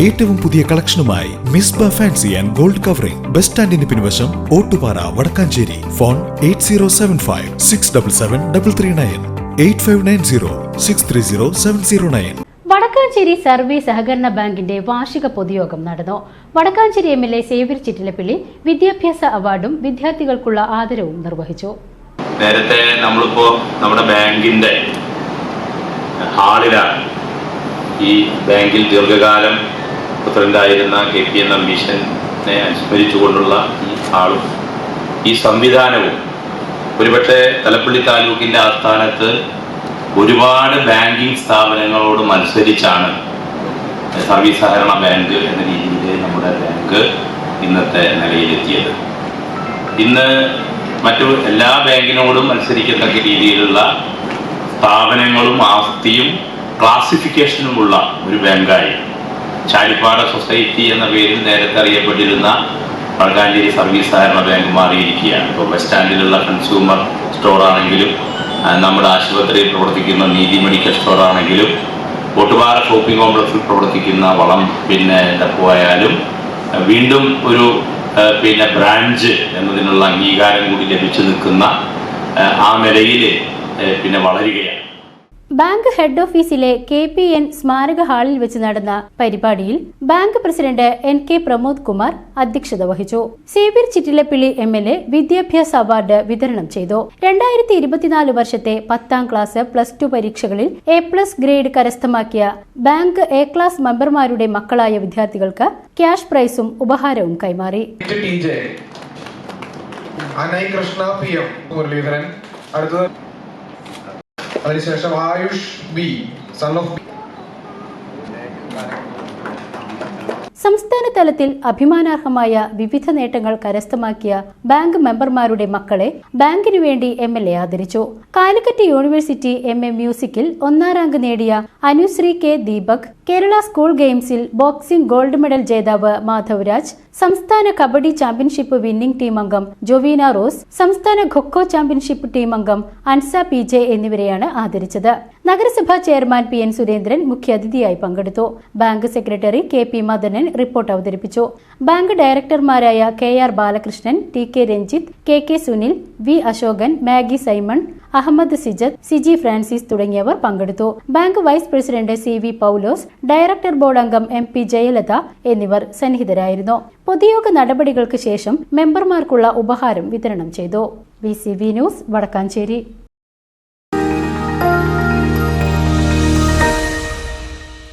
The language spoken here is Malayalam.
ഏറ്റവും പുതിയ കളക്ഷനുമായി Misba fancy and gold covering bus സ്റ്റാൻഡിന് പിൻവശം ഓട്ടുപാറ വടക്കാഞ്ചേരി. ഫോൺ 8075677339 8590630709. വടക്കാഞ്ചേരി സർവീസ് സഹകരണ ബാങ്കിന്റെ വാർഷിക പൊതുയോഗം നടന്നു. വടക്കാഞ്ചേരി MLA സേവ്യർ ചിറ്റിലപ്പള്ളി വിദ്യാഭ്യാസ അവാർഡും വിദ്യാർത്ഥികൾക്കുള്ള ആദരവും നിർവഹിച്ചു. നേരത്തെ നമ്മളിപ്പോ നമ്മുടെ ബാങ്കിന്റെ ഹാളിലാണ് ഈ ബാങ്കിൽ ദീർഘകാലം പ്രസിഡന്റായിരുന്ന KPN നമ്പീശനെ അനുസ്മരിച്ചുകൊണ്ടുള്ള ഈ ഹാളും ഈ സംവിധാനവും. ഒരുപക്ഷെ തലപ്പള്ളി താലൂക്കിന്റെ ആസ്ഥാനത്ത് ഒരുപാട് ബാങ്കിങ് സ്ഥാപനങ്ങളോട് മത്സരിച്ചാണ് സർവീസ് സഹകരണ ബാങ്ക് എന്ന രീതിയിൽ നമ്മുടെ ബാങ്ക് ഇന്നത്തെ നിലയിലെത്തിയത്. ഇന്ന് മറ്റു എല്ലാ ബാങ്കിനോടും മത്സരിക്കത്തക്ക രീതിയിലുള്ള സ്ഥാപനങ്ങളും ആസ്തിയും ക്ലാസിഫിക്കേഷനുമുള്ള ഒരു ബാങ്കായി ചാലിപ്പാറ സൊസൈറ്റി എന്ന പേരിൽ നേരത്തെ അറിയപ്പെട്ടിരുന്ന വടക്കാഞ്ചേരി സർവീസ് സഹകരണ ബാങ്ക് മാറിയിരിക്കുകയാണ്. ഇപ്പോൾ ബസ് സ്റ്റാൻഡിലുള്ള കൺസ്യൂമർ സ്റ്റോർ ആണെങ്കിലും, നമ്മുടെ ആശുപത്രിയിൽ പ്രവർത്തിക്കുന്ന നീതി മെഡിക്കൽ സ്റ്റോർ ആണെങ്കിലും, ഓട്ടുപാറ ഷോപ്പിംഗ് കോംപ്ലക്സിൽ പ്രവർത്തിക്കുന്ന വളം ഡെപ്പോ ആയാലും വീണ്ടും ഒരു ബ്രാഞ്ച് എന്നതിനുള്ള അംഗീകാരം കൂടി ലഭിച്ചു നിൽക്കുന്ന ആ നിലയിൽ വളരുകയാണ്. ബാങ്ക് ഹെഡ് ഓഫീസിലെ KPN സ്മാരക ഹാളിൽ വെച്ച് നടന്ന പരിപാടിയിൽ bank president NK Pramod Kumar അധ്യക്ഷത വഹിച്ചു. സേവ്യർ ചിറ്റിലപ്പള്ളി MLA വിദ്യാഭ്യാസ അവാർഡ് വിതരണം ചെയ്തു. 2024 വർഷത്തെ 10ാം ക്ലാസ് +2 പരീക്ഷകളിൽ A+ ഗ്രേഡ് കരസ്ഥമാക്കിയ ബാങ്ക് A ക്ലാസ് മെമ്പർമാരുടെ മക്കളായ വിദ്യാർത്ഥികൾക്ക് ക്യാഷ് പ്രൈസും ഉപഹാരവും കൈമാറി. അതിനുശേഷം ആയുഷ് ബി സൺ ഓഫ് സംസ്ഥാന തലത്തിൽ അഭിമാനാർഹമായ വിവിധ നേട്ടങ്ങൾ കരസ്ഥമാക്കിയ ബാങ്ക് മെമ്പർമാരുടെ മക്കളെ ബാങ്കിനു വേണ്ടി MLA ആദരിച്ചു. കാലിക്കറ്റ് യൂണിവേഴ്സിറ്റി MA മ്യൂസിക്കിൽ 1ാം റാങ്ക് നേടിയ അനുശ്രീ K ദീപക്, കേരള സ്കൂൾ ഗെയിംസിൽ ബോക്സിംഗ് ഗോൾഡ് മെഡൽ ജേതാവ് മാധവ് രാജ്, സംസ്ഥാന കബഡി ചാമ്പ്യൻഷിപ്പ് വിന്നിംഗ് ടീം അംഗം ജോവീന റോസ്, സംസ്ഥാന ഖൊഖോ ചാമ്പ്യൻഷിപ്പ് ടീം അംഗം അൻസ PJ എന്നിവരെയാണ് ആദരിച്ചത്. നഗരസഭാ ചെയർമാൻ PN സുരേന്ദ്രൻ മുഖ്യാതിഥിയായി പങ്കെടുത്തു. Bank secretary KP Madanan report അവതരിപ്പിച്ചു. ബാങ്ക് ഡയറക്ടർമാരായ KR Balakrishnan, TK Ranjith, KK Sunil, V Ashokan, Maggie Simon, Ahammed Sijath, Siji Francis തുടങ്ങിയവർ പങ്കെടുത്തു. Bank vice president CV Paulose, director board അംഗം MP ജയലത എന്നിവർ സന്നിഹിതരായിരുന്നു. പൊതുയോഗ നടപടികൾക്ക് ശേഷം മെമ്പർമാർക്കുള്ള ഉപഹാരം വിതരണം ചെയ്തു. VCV news Vadakkanchery.